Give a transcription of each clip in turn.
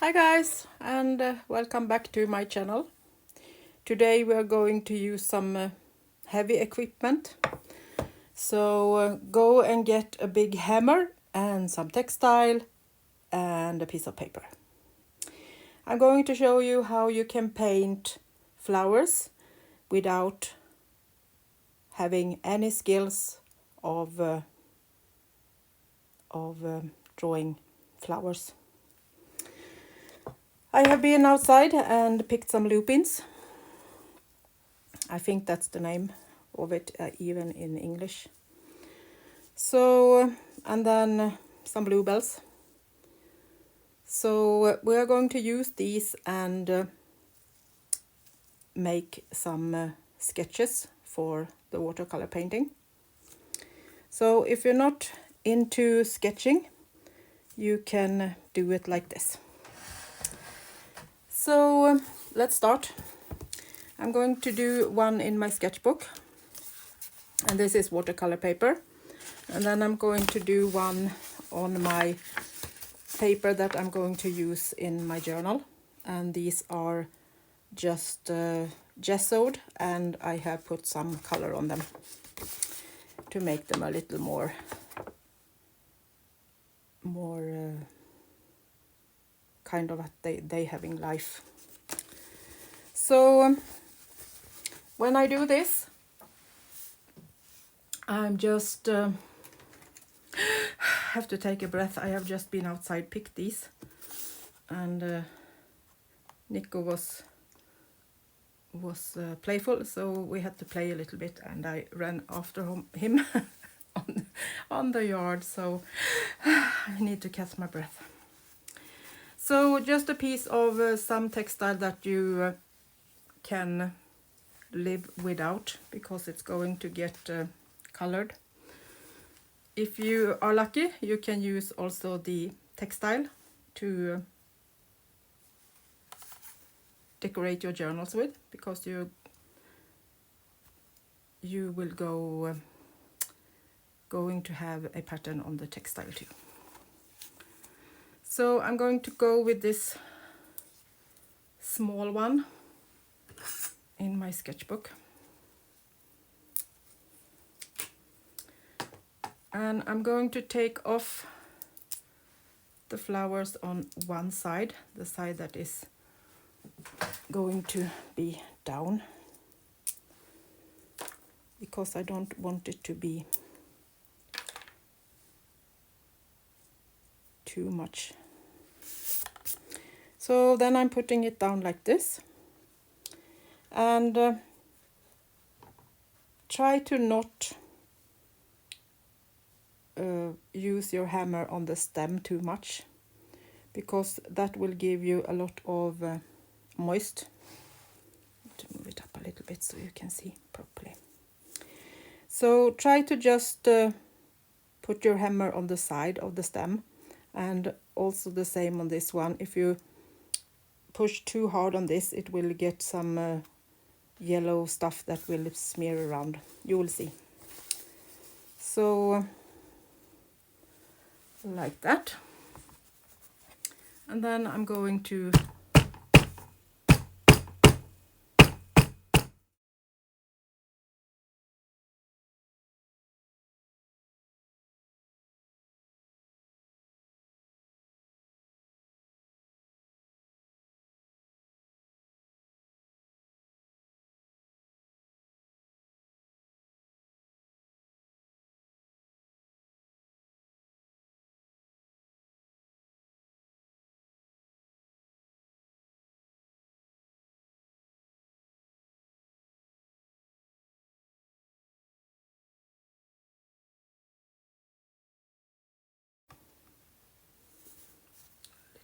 Hi guys, and welcome back to my channel. Today we are going to use some heavy equipment. So go and get a big hammer and some textile and a piece of paper. I'm going to show you how you can paint flowers without having any skills of drawing flowers. I have been outside and picked some lupins. I think that's the name of it, even in English. So, and then some bluebells. So we are going to use these and make some sketches for the watercolor painting. So if you're not into sketching, you can do it like this. So let's start. I'm going to do one in my sketchbook, and this is watercolor paper, and then I'm going to do one on my paper that I'm going to use in my journal, and these are just gessoed, and I have put some color on them to make them a little more kind of they having life. So when I do this, I'm just have to take a breath. I have just been outside, picked these, and Nico was playful, so we had to play a little bit, and I ran after him on the yard, so I need to catch my breath. So just a piece of some textile that you can live without, because it's going to get colored. If you are lucky, you can use also the textile to decorate your journals with, because you will going to have a pattern on the textile too. So I'm going to go with this small one in my sketchbook, and I'm going to take off the flowers on one side, the side that is going to be down, because I don't want it to be too much. So then I'm putting it down like this, and try to not use your hammer on the stem too much, because that will give you a lot of moist. To move it up a little bit so you can see properly. So try to just put your hammer on the side of the stem, and also the same on this one. If you push too hard on this, it will get some yellow stuff that will smear around. You will see. So like that. And then I'm going to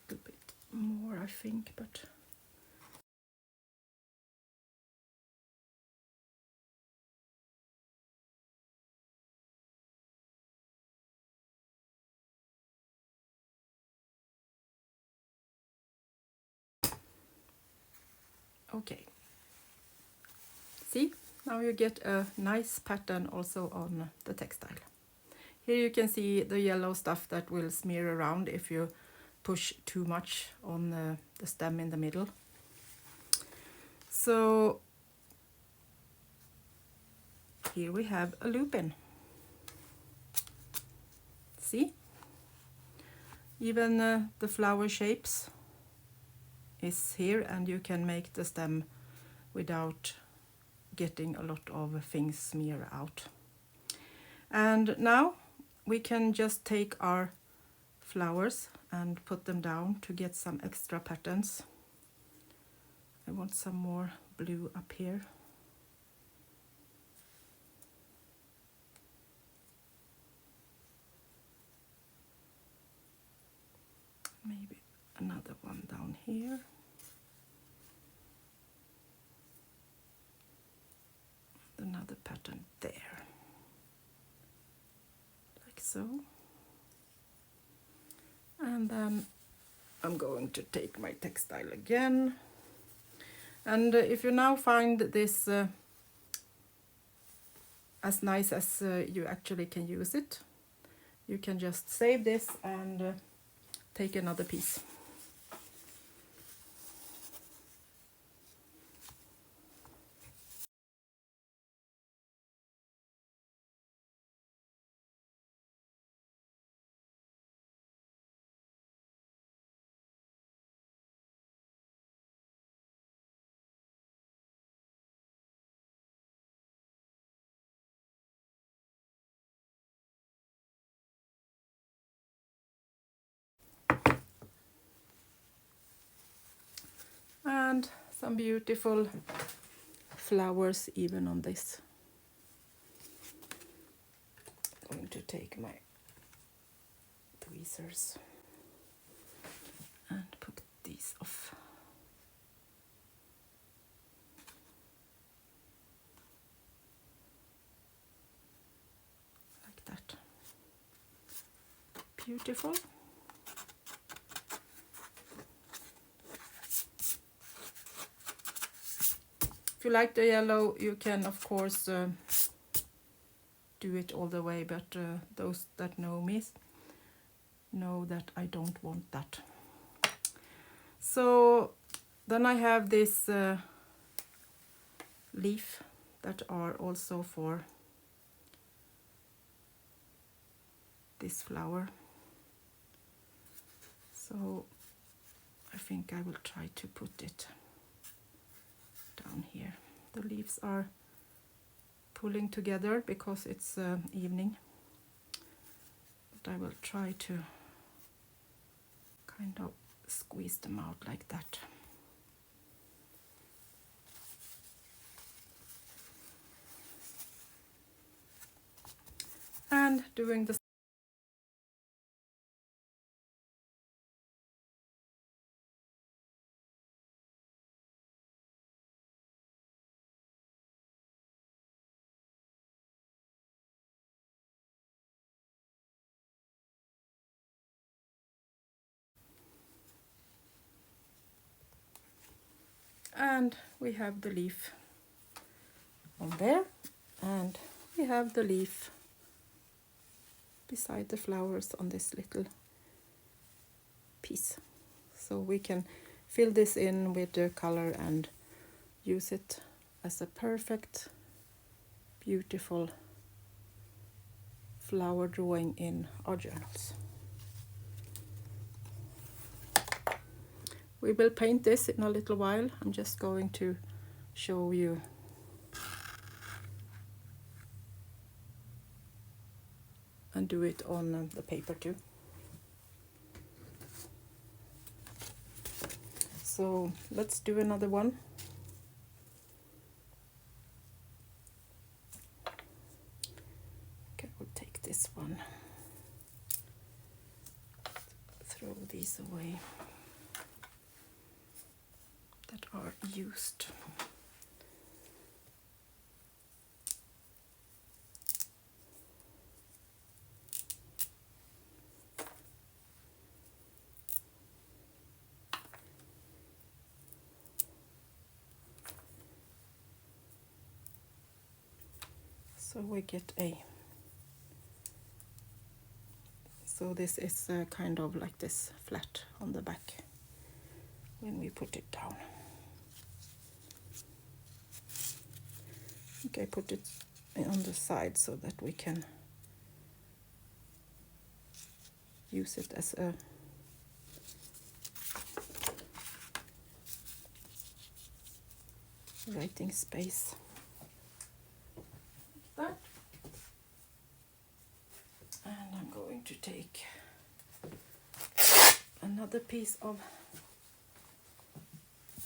a little bit more, I think, but okay. See, now you get a nice pattern also on the textile. Here you can see the yellow stuff that will smear around if you push too much on the stem in the middle. So here we have a lupin. See? Even the flower shapes is here, and you can make the stem without getting a lot of things smear out. And now we can just take our flowers and put them down to get some extra patterns. I want some more blue up here. Maybe another one down here. Another pattern there. Like so. And then I'm going to take my textile again. And if you now find this as nice as you actually can use it, you can just save this and take another piece. And some beautiful flowers even on this. I'm going to take my tweezers and put these off. Like that. Beautiful. If you like the yellow, you can of course do it all the way, but those that know me know that I don't want that. So then I have this leaf that are also for this flower. So I think I will try to put it down here. The leaves are pulling together because it's evening, but I will try to kind of squeeze them out like that. And doing the and we have the leaf on there, and we have the leaf beside the flowers on this little piece. So we can fill this in with the color and use it as a perfect, beautiful flower drawing in our journals. We will paint this in a little while. I'm just going to show you and do it on the paper too. So let's do another one. Okay, we'll take this one. Throw these away that are used. So we get a So this is kind of like this flat on the back when we put it down. Okay, put it on the side so that we can use it as a writing space. Like that. And I'm going to take another piece of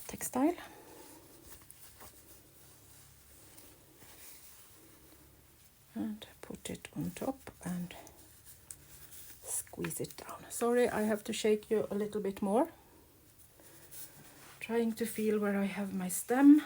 textile. And put it on top and squeeze it down. Sorry, I have to shake you a little bit more. Trying to feel where I have my stem.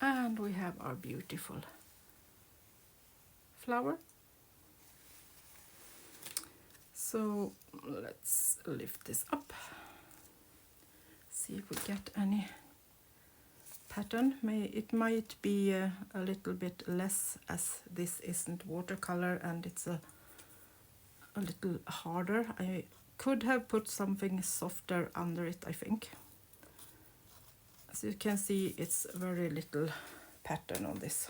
And we have our beautiful flower. So let's lift this up. See if we get any pattern. It might be a little bit less, as this isn't watercolor and it's a little harder. I could have put something softer under it, I think. As you can see, it's very little pattern on this.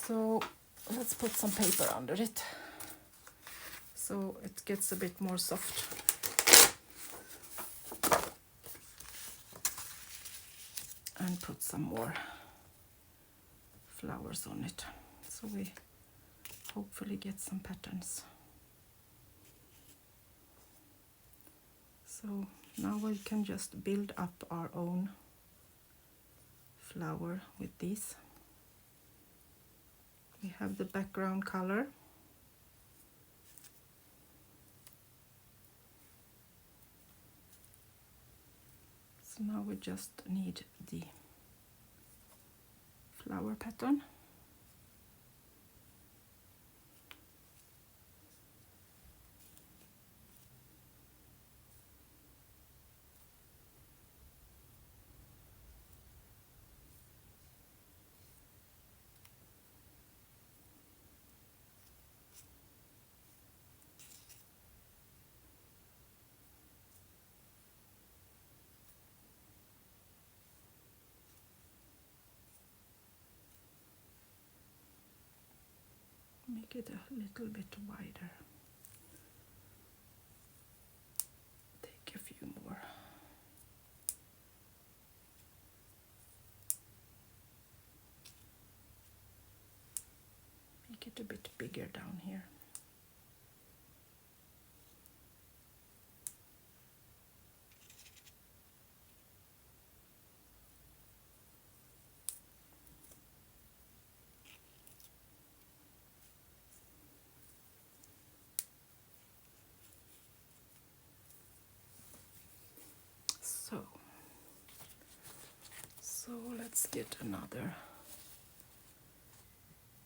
So let's put some paper under it so it gets a bit more soft. And put some more flowers on it so we hopefully get some patterns. So now we can just build up our own flower with these. We have the background color. So now we just need the flower pattern. Make it a little bit wider. Take a few more. Make it a bit bigger down here. So let's get another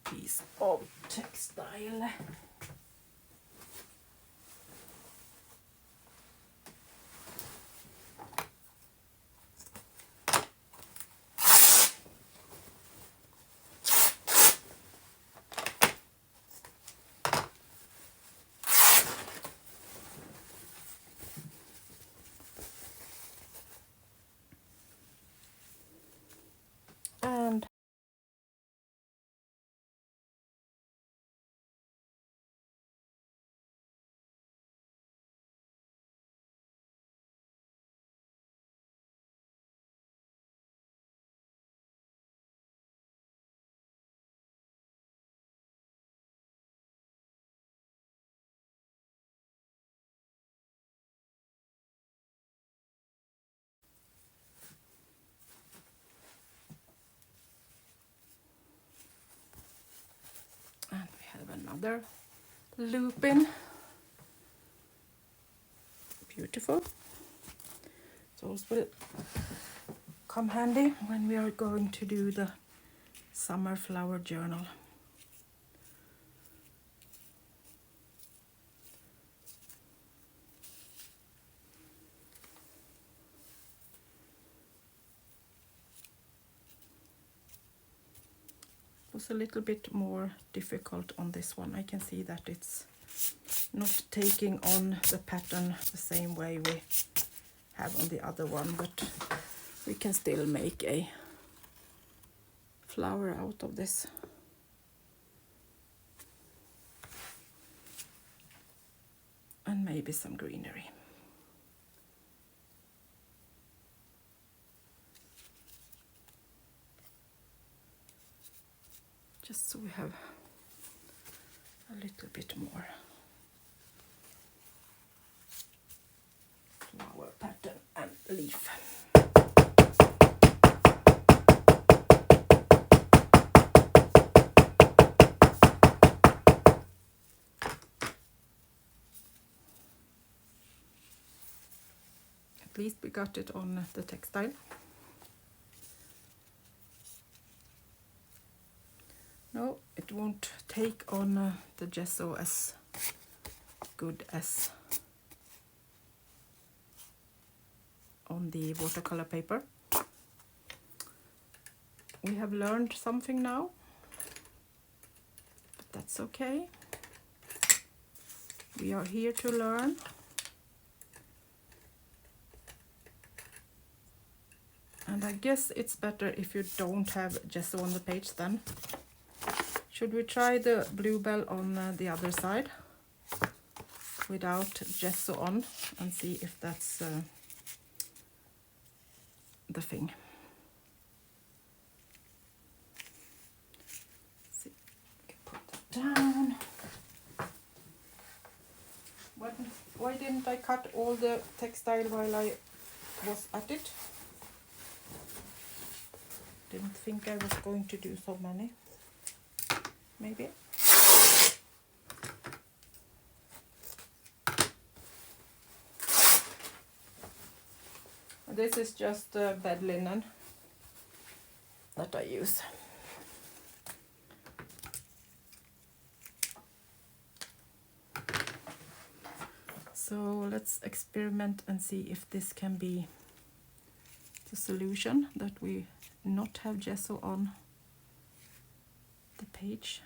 piece of textile. And another loop in. Beautiful. Those will come handy when we are going to do the summer flower journal. Was a little bit more difficult on this one. I can see that it's not taking on the pattern the same way we have on the other one, but we can still make a flower out of this. And maybe some greenery. Just so we have a little bit more flower pattern and leaf. At least we got it on the textile. No, it won't take on the gesso as good as on the watercolor paper. We have learned something now, but that's okay. We are here to learn. And I guess it's better if you don't have gesso on the page then. Should we try the bluebell on the other side without gesso on and see if that's the thing? Let's see, I can put that down. Why didn't I cut all the textile while I was at it? Didn't think I was going to do so many. Maybe. This is just bed linen that I use. So let's experiment and see if this can be the solution, that we not have gesso on the page.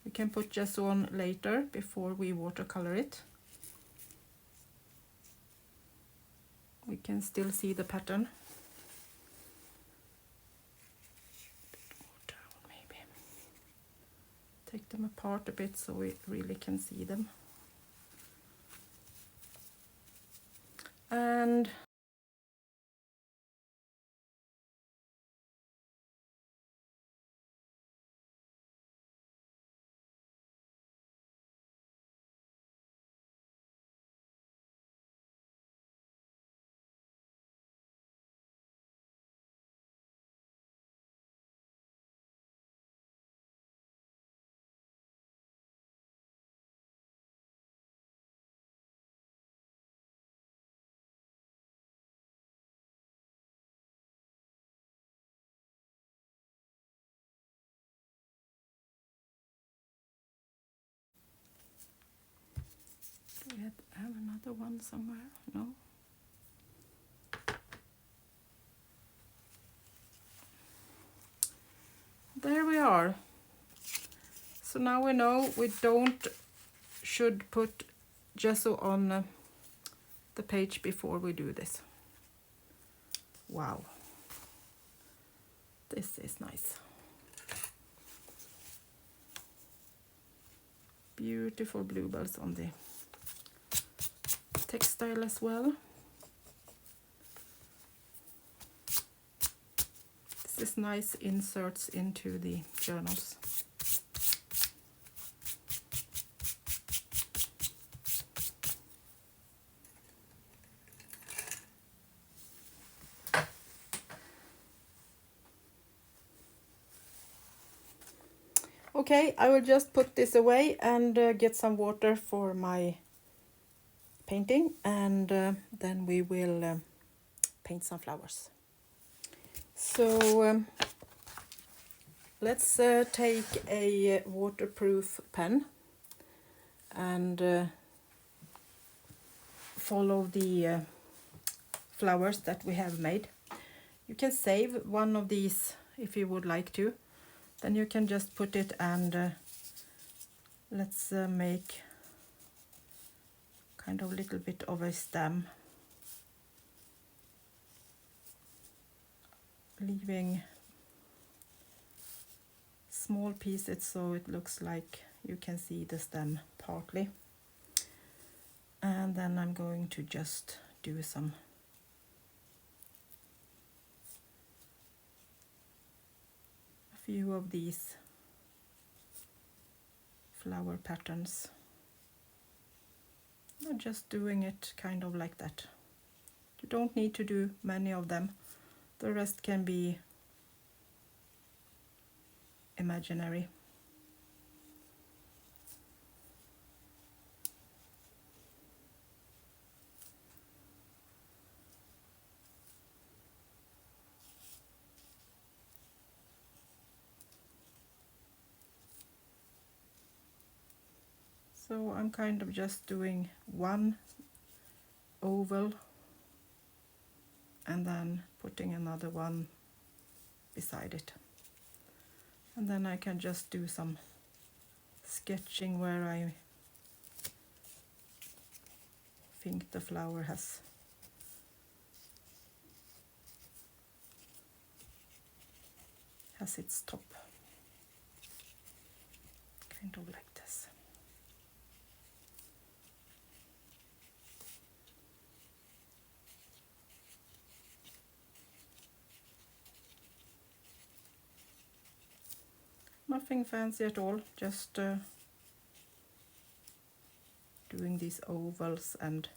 We can put gesso on later before we watercolor it. We can still see the pattern. More down maybe. Take them apart a bit so we really can see them. And do we have another one somewhere? No. There we are. So now we know we should put gesso on the page before we do this. Wow. This is nice. Beautiful bluebells on the textile as well. This is nice inserts into the journals. Okay, I will just put this away and get some water for my painting, and then we will paint some flowers. So let's take a waterproof pen and follow the flowers that we have made. You can save one of these if you would like to. Then you can just put it and let's make kind of a little bit of a stem, leaving small pieces so it looks like you can see the stem partly. And then I'm going to just do a few of these flower patterns. I'm just doing it kind of like that. You don't need to do many of them. The rest can be imaginary. So I'm kind of just doing one oval and then putting another one beside it. And then I can just do some sketching where I think the flower has its top, kind of like this. Nothing fancy at all, just doing these ovals, and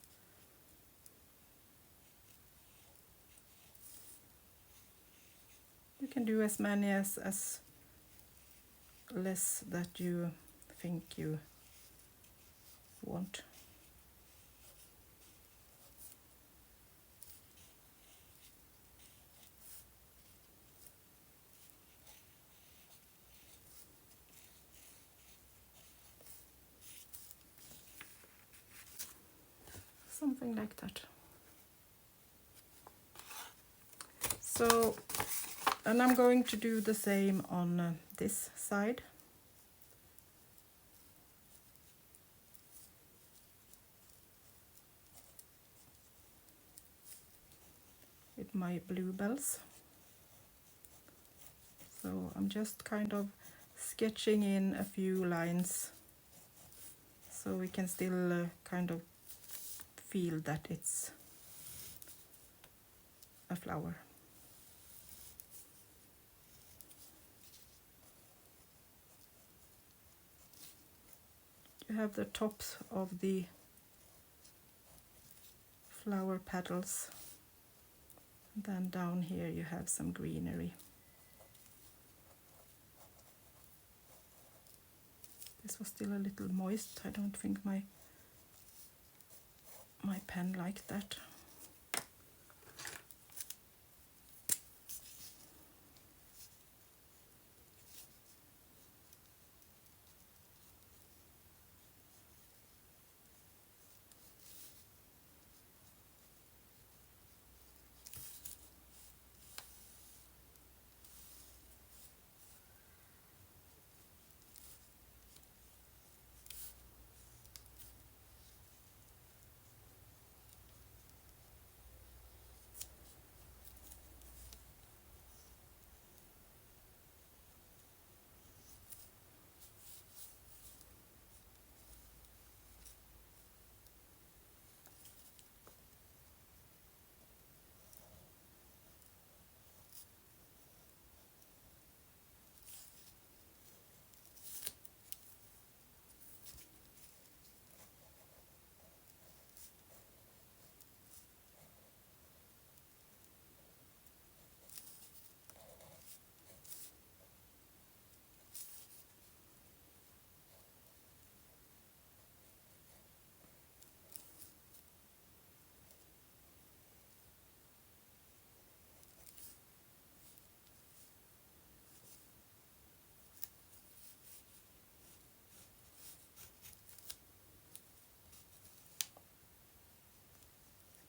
you can do as many as less that you think you want. Something like that. So, and I'm going to do the same on this side. With my bluebells. So I'm just kind of sketching in a few lines so we can still kind of feel that it's a flower. You have the tops of the flower petals, then down here you have some greenery. This was still a little moist. I don't think my pen liked that.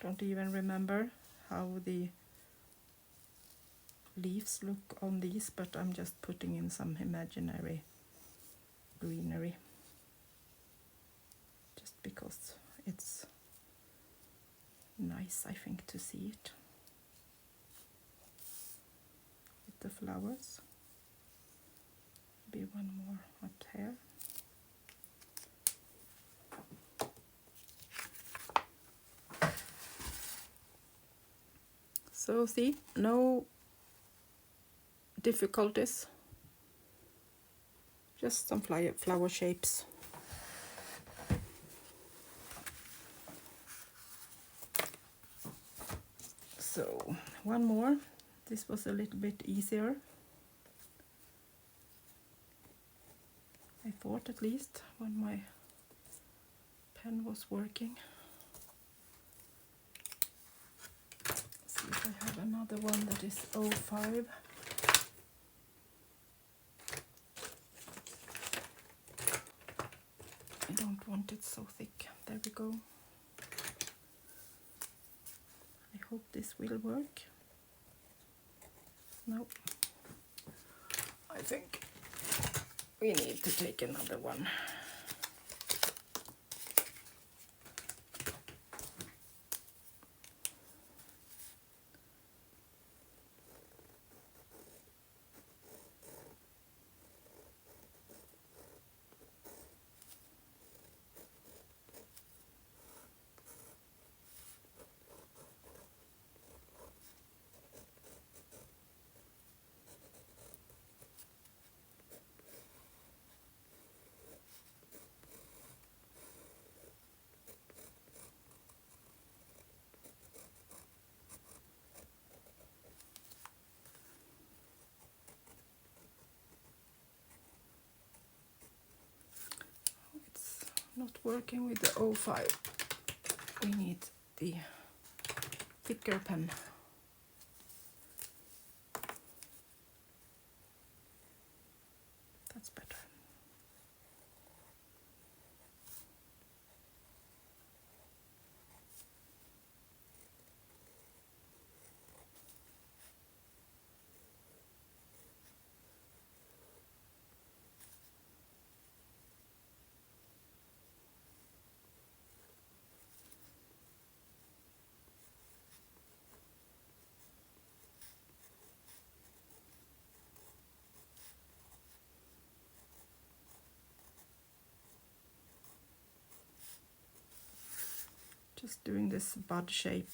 Don't even remember how the leaves look on these, but I'm just putting in some imaginary greenery just because it's nice, I think, to see it with the flowers. Maybe one more up here. So see, no difficulties, just some flower shapes. So one more. This was a little bit easier, I thought, at least, when my pen was working. Let's see if I have another one that is 05. I don't want it so thick. There we go. I hope this will work. No. I think we need to take another one. Not working with the 05. We need the thicker pen. That's better. Just doing this bud shape.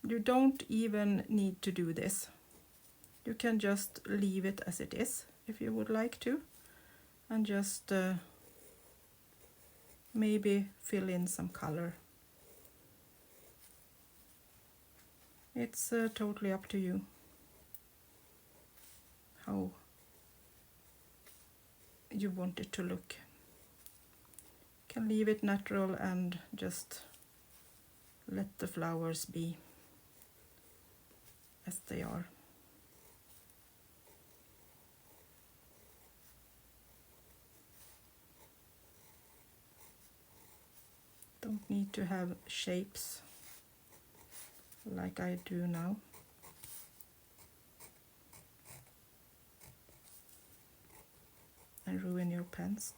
You don't even need to do this. You can just leave it as it is if you would like to, and just maybe fill in some color. It's totally up to you how you want it to look. You can leave it natural and just let the flowers be as they are. Don't need to have shapes like I do now. And ruin your pens.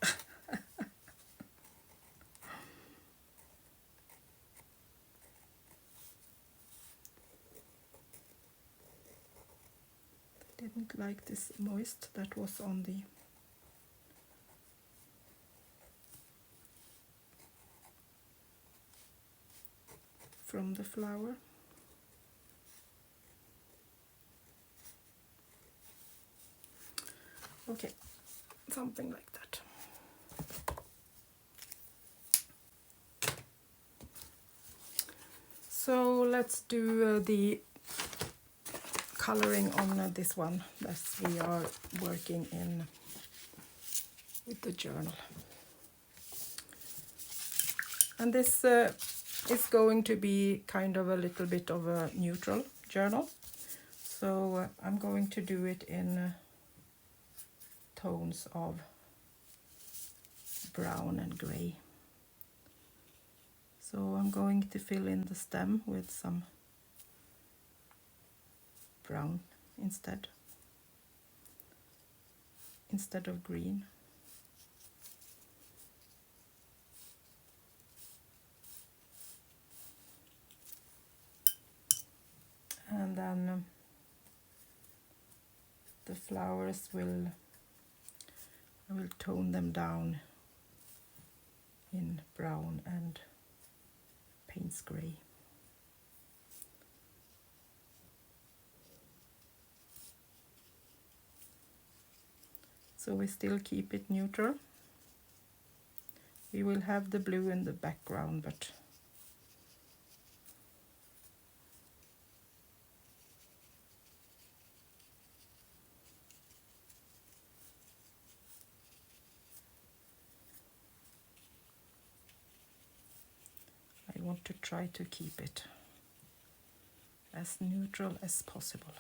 Didn't like this moist that was on the from the flower. Okay, something like that. So let's do the coloring on this one that we are working in with the journal. And this is going to be kind of a little bit of a neutral journal. So I'm going to do it in tones of brown and grey. So I'm going to fill in the stem with some brown instead of green. And then the flowers I will tone them down in brown and Payne's grey. So we still keep it neutral. We will have the blue in the background, but I want to try to keep it as neutral as possible.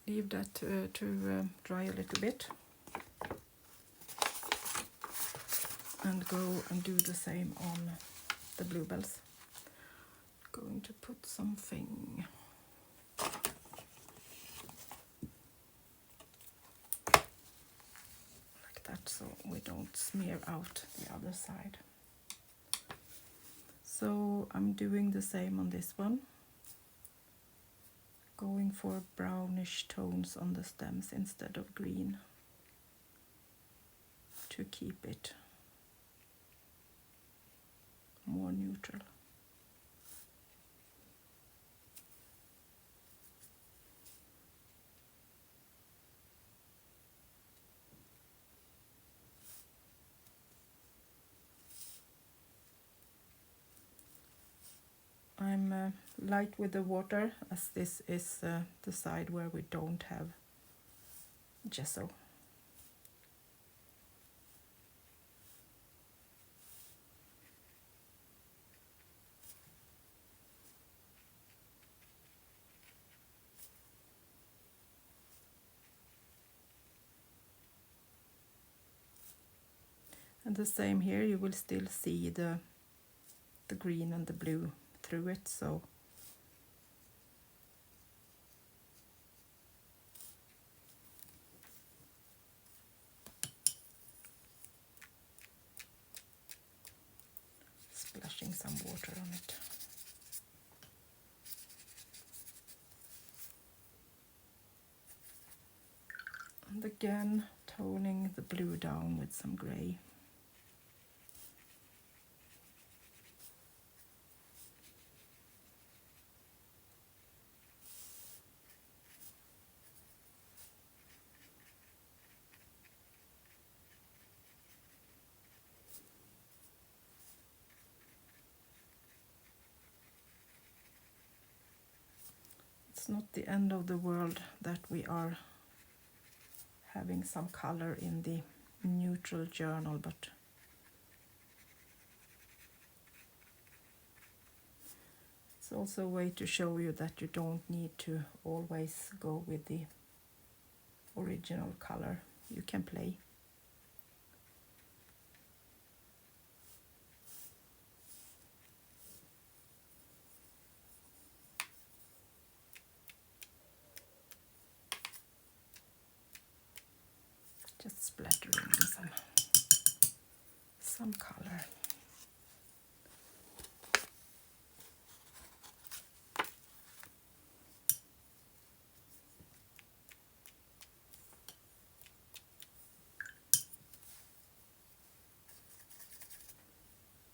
Leave that to dry a little bit, and go and do the same on the bluebells. Going to put something like that so we don't smear out the other side. So I'm doing the same on this one, going for brownish tones on the stems instead of green to keep it more neutral. I'm light with the water, as this is the side where we don't have gesso. And the same here, you will still see the green and the blue through it, so splashing some water on it. And again, toning the blue down with some grey. It's not the end of the world that we are having some color in the neutral journal, but it's also a way to show you that you don't need to always go with the original color. You can play. Just splattering in some color.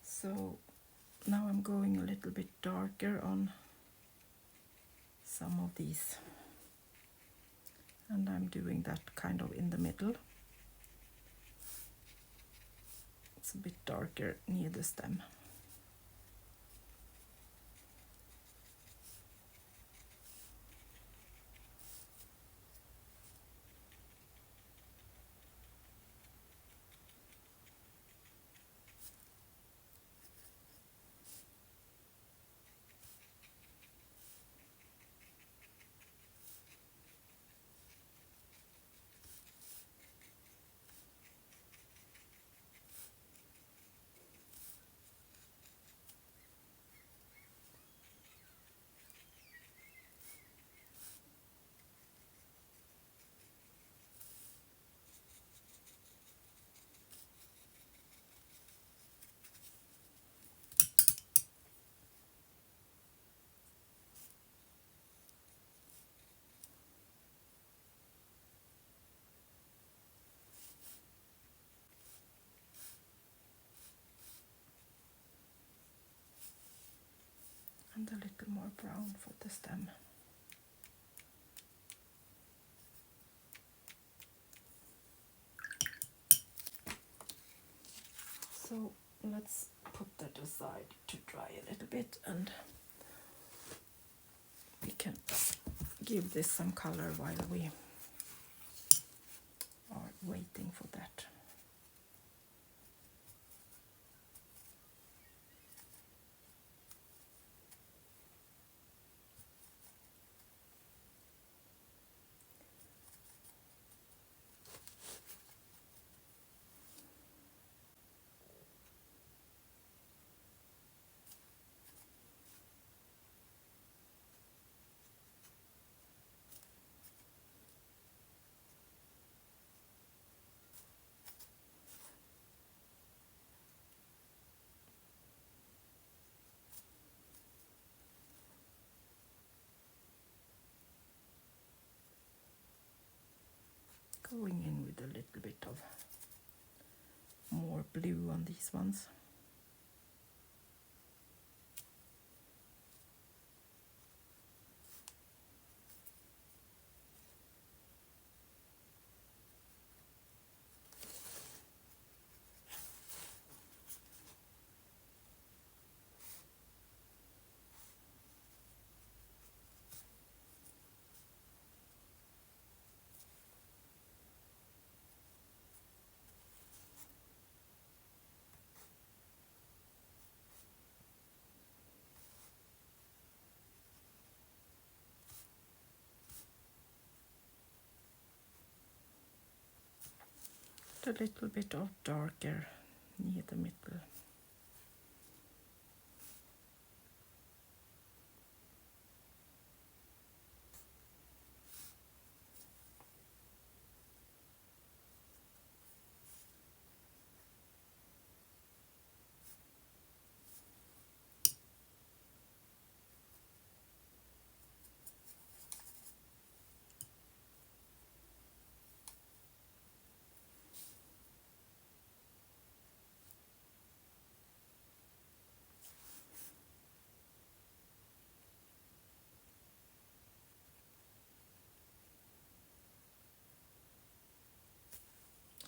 So now I'm going a little bit darker on some of these, and I'm doing that kind of in the middle. It's a bit darker near the stem. And a little more brown for the stem. So let's put that aside to dry a little bit, and we can give this some color while we are waiting for that. Going in with a little bit of more blue on these ones. A little bit of darker near the middle.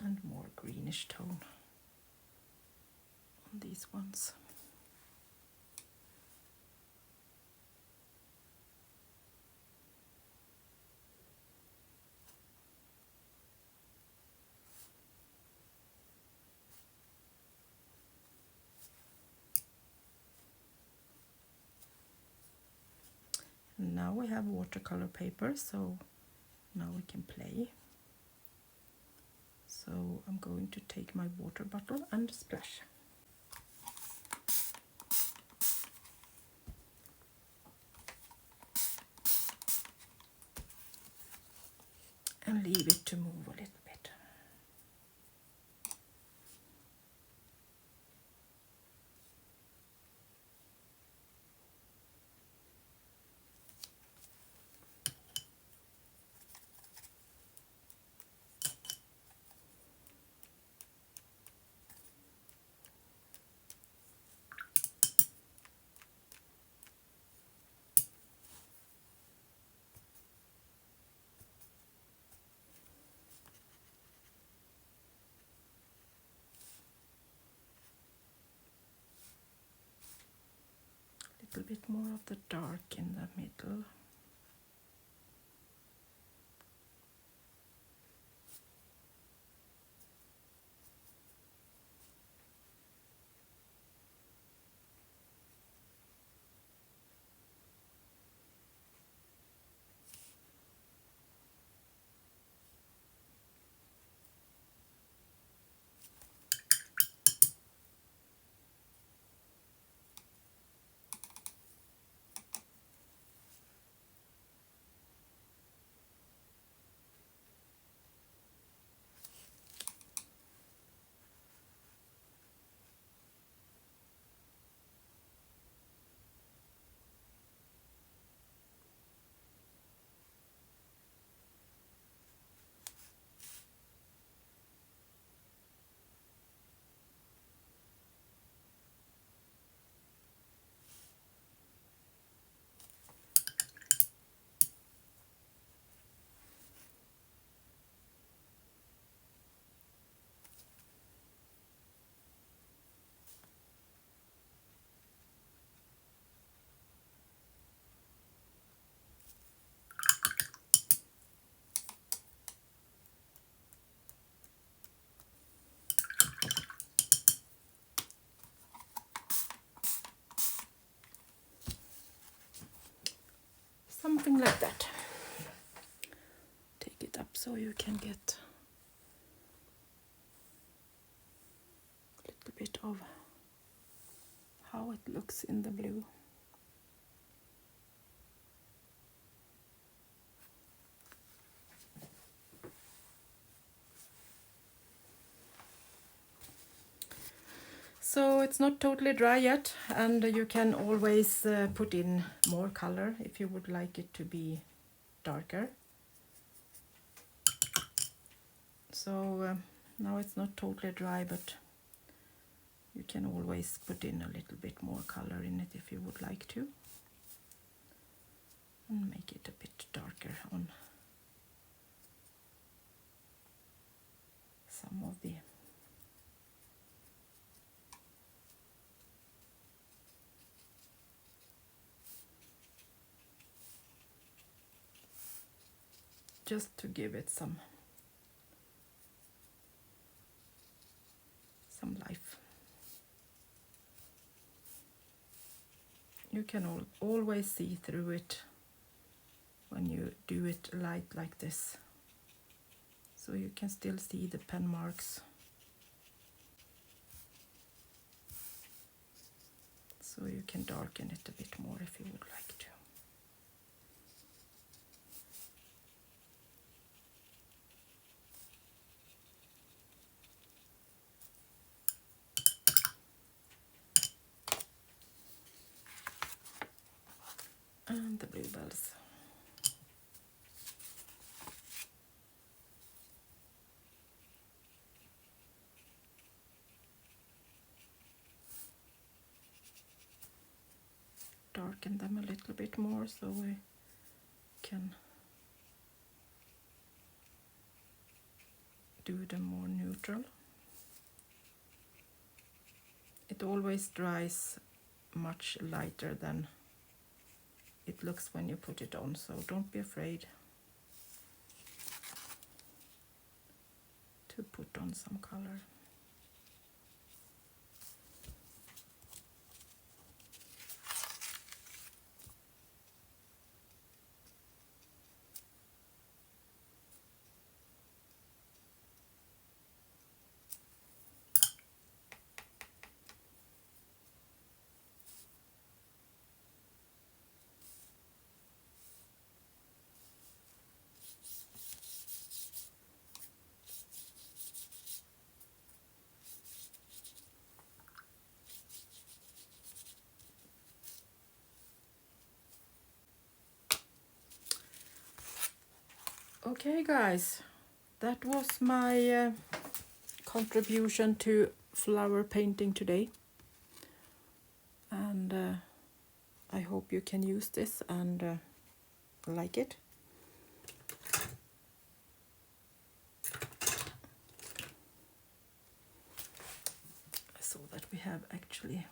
And more greenish tone on these ones. And now we have watercolor paper, so now we can play. So I'm going to take my water bottle and splash. And leave it to move a little bit. A little bit more of the dark in the middle. that. Take it up so you can get a little bit of how it looks in the blue. So it's not totally dry yet, and you can always put in more color if you would like it to be darker. So now it's not totally dry, but you can always put in a little bit more color in it if you would like to, and make it a bit darker on some of the just to give it some life. You can always see through it when you do it light like this, so you can still see the pen marks. So you can darken it a bit more if you would like to. And the bluebells. Darken them a little bit more so we can do them more neutral. It always dries much lighter than it looks when you put it on, so don't be afraid to put on some color. Okay guys, that was my contribution to flower painting today, and I hope you can use this and like it. I saw that we have actually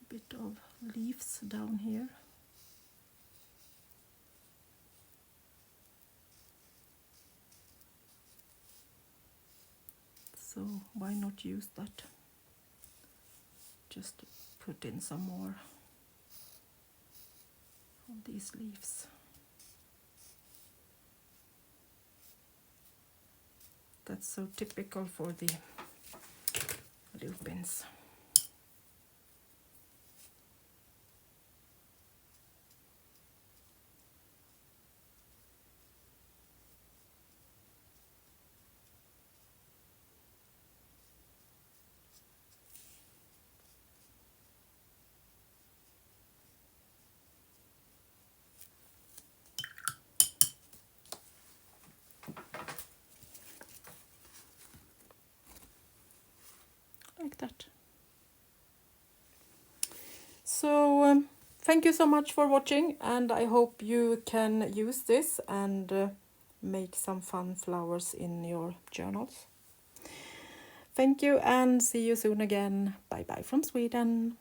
a bit of leaves down here. So why not use that? Just put in some more of these leaves. That's so typical for the lupins. Like that. So thank you so much for watching, and I hope you can use this and make some fun flowers in your journals. Thank you and see you soon again. Bye bye from Sweden.